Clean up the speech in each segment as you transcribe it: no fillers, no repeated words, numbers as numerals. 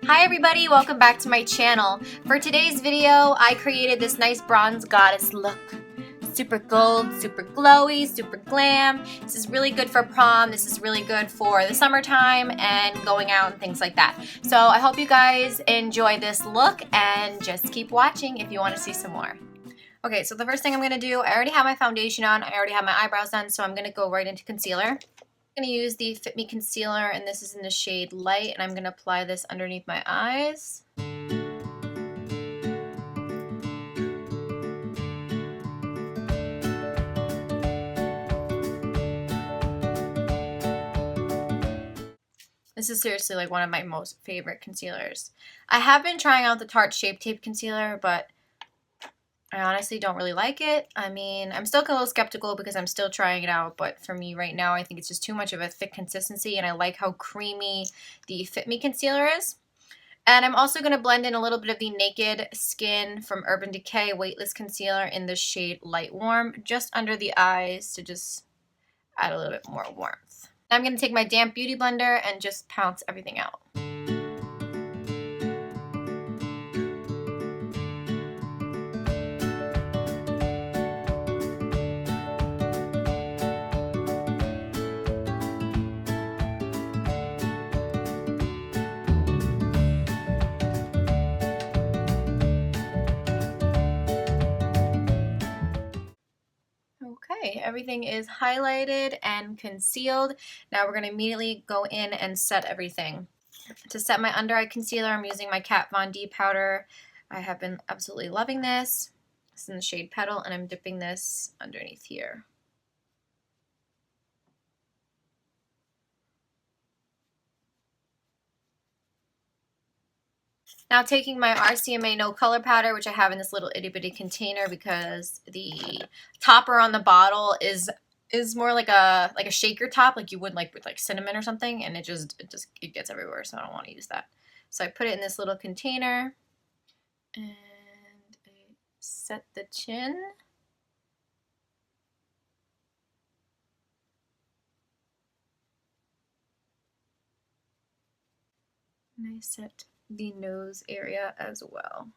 Hi everybody, welcome back to my channel. For today's video, I created this nice bronze goddess look. Super gold, super glowy, super glam. This is really good for prom. This is really good for the summertime and going out and things like that. So I hope you guys enjoy this look and just keep watching if you want to see some more. Okay, so the first thing I'm going to do, I already have my foundation on. I already have my eyebrows done, so I'm going to go right into concealer. I'm going to use the Fit Me Concealer, and this is in the shade Light, and I'm going to apply this underneath my eyes. This is seriously like one of my most favorite concealers. I have been trying out the Tarte Shape Tape Concealer, but I honestly don't really like it. I mean, I'm still a little skeptical because I'm still trying it out, but for me right now, I think it's just too much of a thick consistency, and I like how creamy the Fit Me Concealer is. And I'm also going to blend in a little bit of the Naked Skin from Urban Decay Weightless Concealer in the shade Light Warm, just under the eyes to just add a little bit more warmth. Now I'm going to take my damp beauty blender and just pounce everything out. Okay, everything is highlighted and concealed. Now we're going to immediately go in and set everything. To set my under eye concealer, I'm using my Kat Von D powder. I have been absolutely loving this. It's in the shade Petal, and I'm dipping this underneath here. Now taking my RCMA No Color Powder, which I have in this little itty bitty container because the topper on the bottle is more like a shaker top, like you would like with like cinnamon or something, and it gets everywhere, so I don't want to use that. So I put it in this little container and I set the chin. And I set the nose area as well.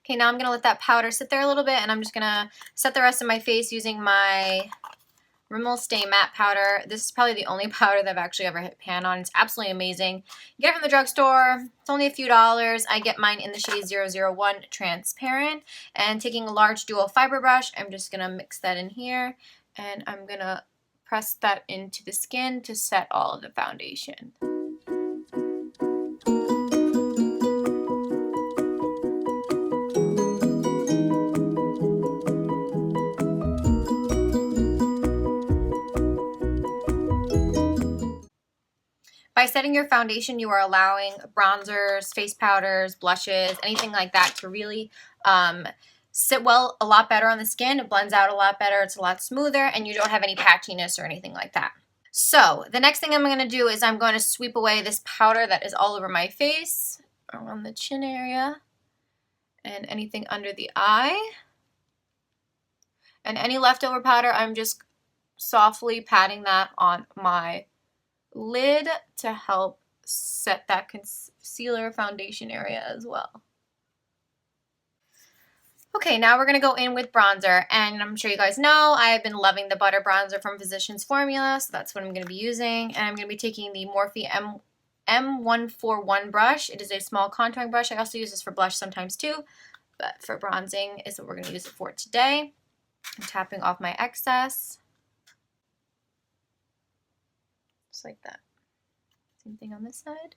Okay, now I'm going to let that powder sit there a little bit, and I'm just going to set the rest of my face using my Rimmel Stay Matte Powder. This is probably the only powder that I've actually ever hit pan on. It's absolutely amazing. You get it from the drugstore. It's only a few dollars. I get mine in the shade 001 Transparent. And taking a large dual fiber brush, I'm just going to mix that in here. And I'm going to press that into the skin to set all of the foundation. By setting your foundation, you are allowing bronzers, face powders, blushes, anything like that to really sit well a lot better on the skin. It blends out a lot better. It's a lot smoother, and you don't have any patchiness or anything like that. So the next thing I'm going to do is I'm going to sweep away this powder that is all over my face, around the chin area, and anything under the eye. And any leftover powder, I'm just softly patting that on my lid to help set that concealer foundation area as well. Okay, now we're going to go in with bronzer, and I'm sure you guys know I have been loving the Butter Bronzer from Physicians Formula, so that's what I'm going to be using. And I'm going to be taking the Morphe M141 brush. It is a small contouring brush. I also use this for blush sometimes too, but for bronzing is what we're going to use it for today. I'm tapping off my excess. Just like that. Same thing on this side.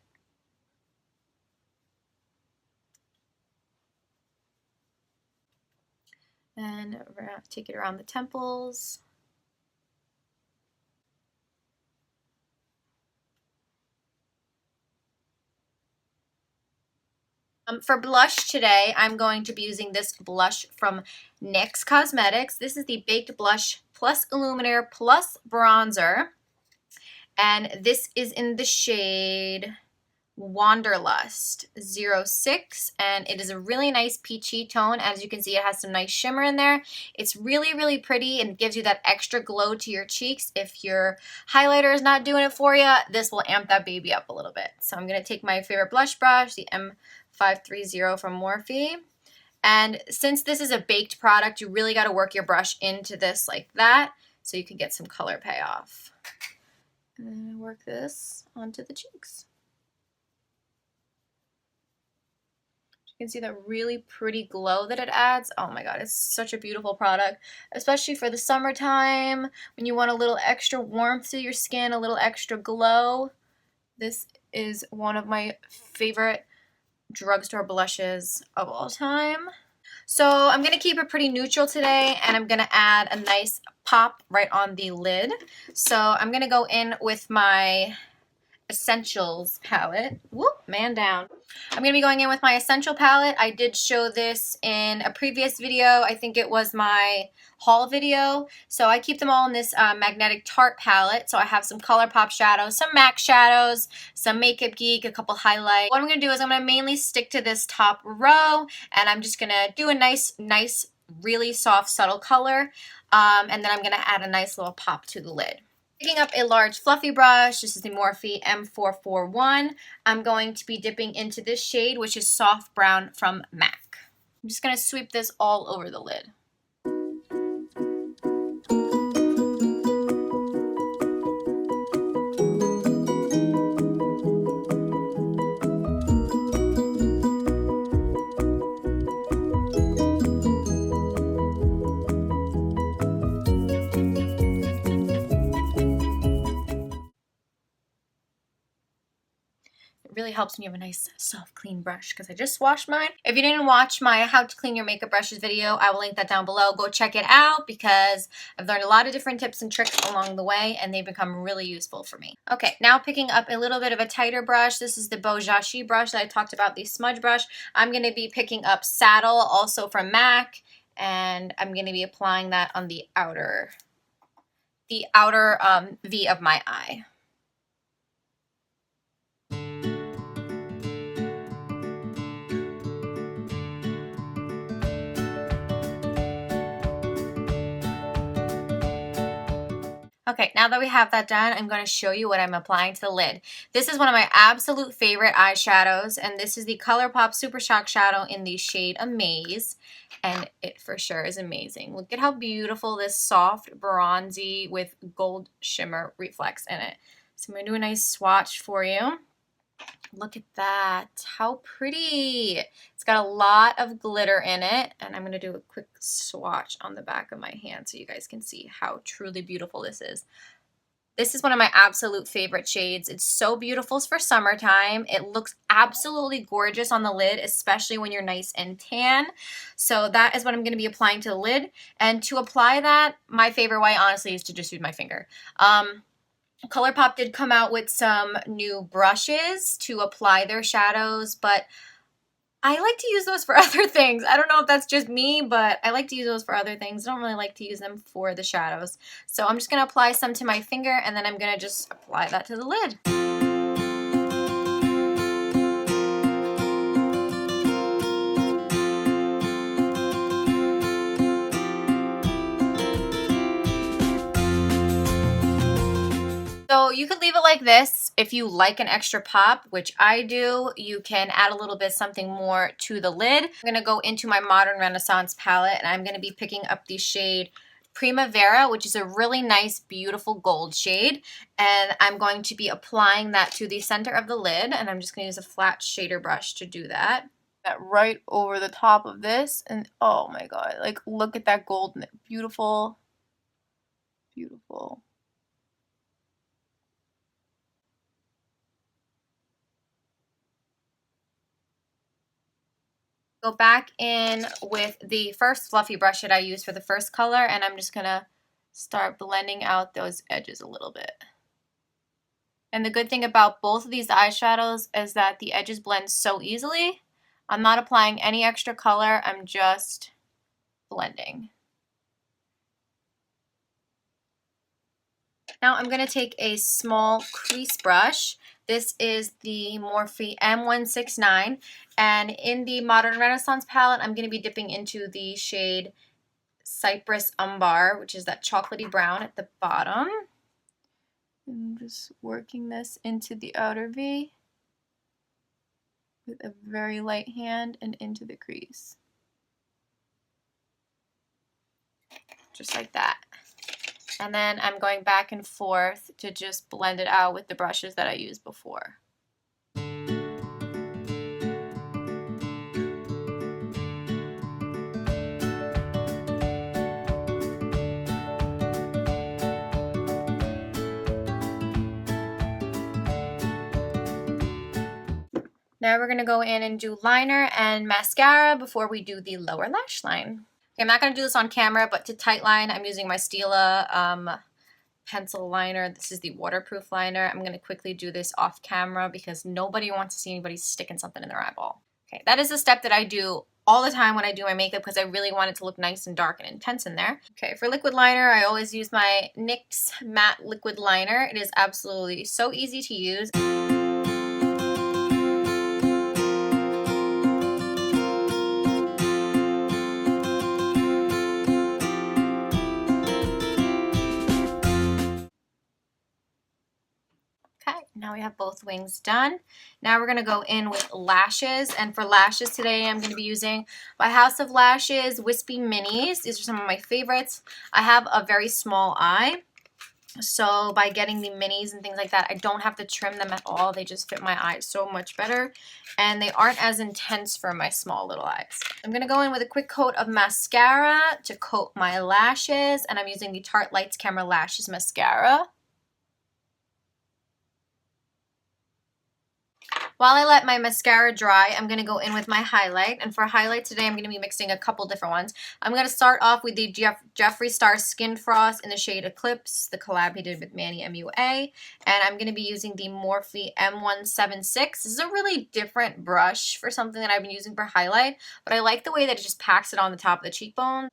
And we're going to take it around the temples. For blush today, I'm going to be using this blush from NYX Cosmetics. This is the Baked Blush Plus Illuminator Plus Bronzer. And this is in the shade Wanderlust 06, and it is a really nice peachy tone. As you can see, it has some nice shimmer in there. It's really, really pretty and gives you that extra glow to your cheeks. If your highlighter is not doing it for you, this will amp that baby up a little bit. So I'm going to take my favorite blush brush, the M530 from Morphe. And since this is a baked product, you really got to work your brush into this like that so you can get some color payoff. And then work this onto the cheeks. You can see that really pretty glow that it adds. Oh my god, it's such a beautiful product, especially for the summertime when you want a little extra warmth to your skin, a little extra glow. This is one of my favorite drugstore blushes of all time. So I'm going to keep it pretty neutral today, and I'm going to add a nice pop right on the lid. So I'm going to go in with my Essentials palette. Whoop, man down. I'm going to be going in with my Essential palette. I did show this in a previous video. I think it was my haul video. So I keep them all in this Magnetic Tarte palette. So I have some ColourPop shadows, some MAC shadows, some Makeup Geek, a couple highlights. What I'm going to do is I'm going to mainly stick to this top row, and I'm just going to do a nice, really soft, subtle color. And then I'm going to add a nice little pop to the lid. Picking up a large fluffy brush, this is the Morphe M441. I'm going to be dipping into this shade, which is Soft Brown from MAC. I'm just going to sweep this all over the lid. Really helps when you have a nice soft clean brush, because I just washed mine. If you didn't watch my how to clean your makeup brushes video, I will link that down below. Go check it out, because I've learned a lot of different tips and tricks along the way, and they've become really useful for me. Okay, now picking up a little bit of a tighter brush. This is the Bojashi brush that I talked about, the smudge brush. I'm going to be picking up Saddle, also from MAC, and I'm going to be applying that on the outer V of my eye. Okay, now that we have that done, I'm going to show you what I'm applying to the lid. This is one of my absolute favorite eyeshadows, and this is the ColourPop Super Shock Shadow in the shade Amaze, and it for sure is amazing. Look at how beautiful this soft bronzy with gold shimmer reflects in it. So I'm going to do a nice swatch for you. Look at that. How pretty. It's got a lot of glitter in it, and I'm going to do a quick swatch on the back of my hand so you guys can see how truly beautiful this is. This is one of my absolute favorite shades. It's so beautiful for summertime. It looks absolutely gorgeous on the lid, especially when you're nice and tan. So that is what I'm going to be applying to the lid. And to apply that, my favorite way, honestly, is to just use my finger. ColourPop did come out with some new brushes to apply their shadows, but I like to use those for other things. I don't know if that's just me, but I like to use those for other things. I don't really like to use them for the shadows. So I'm just going to apply some to my finger, and then I'm going to just apply that to the lid. So you could leave it like this. If you like an extra pop, which I do, you can add a little bit something more to the lid. I'm going to go into my Modern Renaissance palette, and I'm going to be picking up the shade Primavera, which is a really nice, beautiful gold shade. And I'm going to be applying that to the center of the lid, and I'm just going to use a flat shader brush to do that. That right over the top of this, and oh my god, like look at that gold, beautiful, beautiful. Go back in with the first fluffy brush that I used for the first color, and I'm just gonna start blending out those edges a little bit. And the good thing about both of these eyeshadows is that the edges blend so easily. I'm not applying any extra color, I'm just blending. Now I'm going to take a small crease brush. This is the Morphe M169, and in the Modern Renaissance palette, I'm going to be dipping into the shade Cypress Umbar, which is that chocolatey brown at the bottom. I'm just working this into the outer V with a very light hand and into the crease. Just like that. And then I'm going back and forth to just blend it out with the brushes that I used before. Now we're going to go in and do liner and mascara before we do the lower lash line. Okay, I'm not going to do this on camera, but to tight line, I'm using my Stila pencil liner. This is the waterproof liner. I'm going to quickly do this off camera because nobody wants to see anybody sticking something in their eyeball. Okay, that is a step that I do all the time when I do my makeup because I really want it to look nice and dark and intense in there. Okay, for liquid liner, I always use my NYX matte liquid liner. It is absolutely so easy to use. Okay, now we have both wings done. Now we're going to go in with lashes, and for lashes today I'm going to be using by House of Lashes Wispy Minis. These are some of my favorites. I have a very small eye, so by getting the minis and things like that, I don't have to trim them at all. They just fit my eyes so much better, and they aren't as intense for my small little eyes. I'm going to go in with a quick coat of mascara to coat my lashes, and I'm using the Tarte Lights Camera Lashes Mascara. While I let my mascara dry, I'm going to go in with my highlight. And for highlight today, I'm going to be mixing a couple different ones. I'm going to start off with the Jeffree Star Skin Frost in the shade Eclipse, the collab he did with Manny MUA. And I'm going to be using the Morphe M176. This is a really different brush for something that I've been using for highlight, but I like the way that it just packs it on the top of the cheekbone.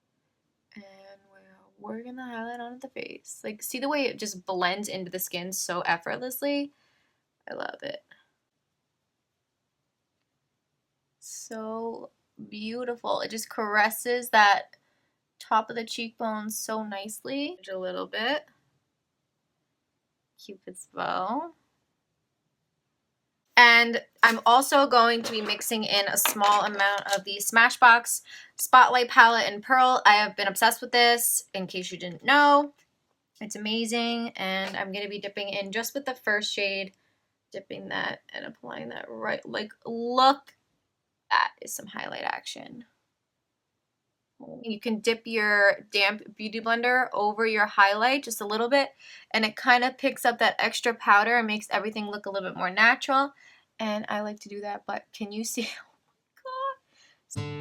And we're working the highlight onto the face. Like, see the way it just blends into the skin so effortlessly? I love it. So beautiful. It just caresses that top of the cheekbone so nicely. A little bit. Cupid's bow. And I'm also going to be mixing in a small amount of the Smashbox Spotlight Palette in Pearl. I have been obsessed with this, in case you didn't know. It's amazing, and I'm going to be dipping in just with the first shade, dipping that and applying that right, like, look. That is some highlight action. You can dip your damp beauty blender over your highlight just a little bit, and it kind of picks up that extra powder and makes everything look a little bit more natural. And I like to do that, but can you see? Oh my God.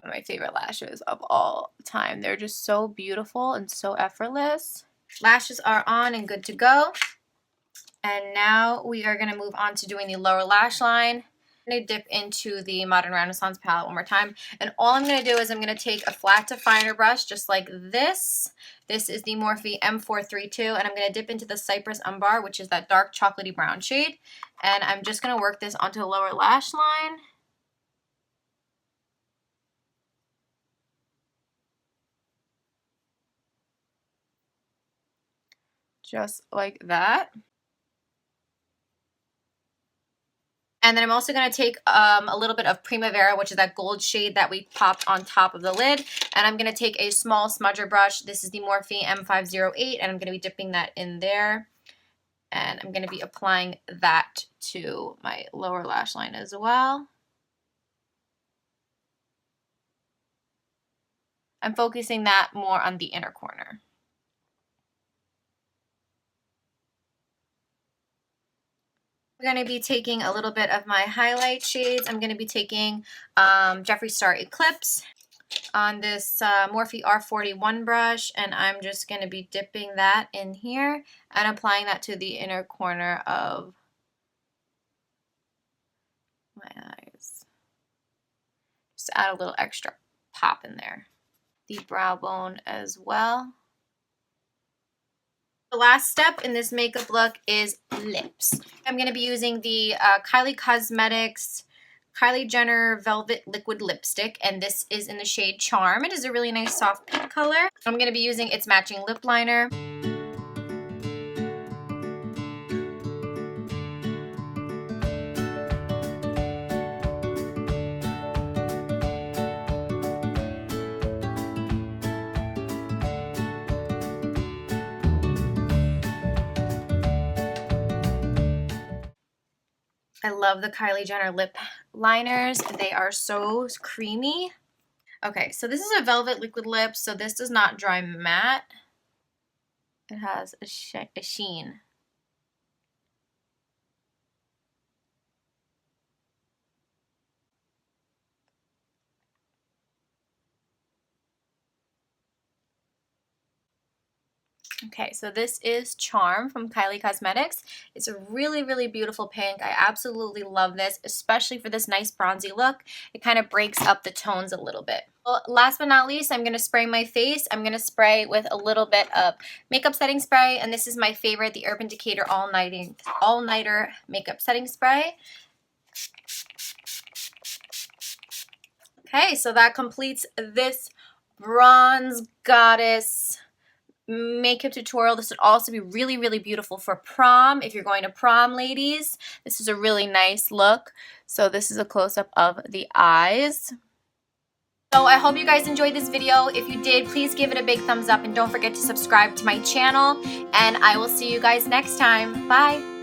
One of my favorite lashes of all time. They're just so beautiful and so effortless. Lashes are on and good to go. And now we are going to move on to doing the lower lash line. I'm going to dip into the Modern Renaissance palette one more time. And all I'm going to do is I'm going to take a flat definer brush just like this. This is the Morphe M432. And I'm going to dip into the Cypress Umbar, which is that dark chocolatey brown shade. And I'm just going to work this onto the lower lash line. Just like that. And then I'm also going to take a little bit of Primavera, which is that gold shade that we popped on top of the lid. And I'm going to take a small smudger brush. This is the Morphe M508, and I'm going to be dipping that in there. And I'm going to be applying that to my lower lash line as well. I'm focusing that more on the inner corner. I'm going to be taking a little bit of my highlight shades. I'm going to be taking Jeffree Star Eclipse on this Morphe R41 brush, and I'm just going to be dipping that in here and applying that to the inner corner of my eyes. Just add a little extra pop in there. The brow bone as well. The last step in this makeup look is lips. I'm going to be using the Kylie Cosmetics Kylie Jenner Velvet Liquid Lipstick, and this is in the shade Charm. It is a really nice soft pink color. I'm going to be using its matching lip liner. I love the Kylie Jenner lip liners. They are so creamy. Okay, so this is a velvet liquid lip, so this does not dry matte. It has a sheen. Okay, so this is Charm from Kylie Cosmetics. It's a really, really beautiful pink. I absolutely love this, especially for this nice bronzy look. It kind of breaks up the tones a little bit. Well, last but not least, I'm going to spray my face. I'm going to spray with a little bit of makeup setting spray, and this is my favorite, the Urban Decay All-Nighter Makeup Setting Spray. Okay, so that completes this Bronze Goddess makeup tutorial. This would also be really, really beautiful for prom. If you're going to prom, ladies, this is a really nice look. So this is a close-up of the eyes. So I hope you guys enjoyed this video. If you did, please give it a big thumbs up and don't forget to subscribe to my channel. And I will see you guys next time. Bye.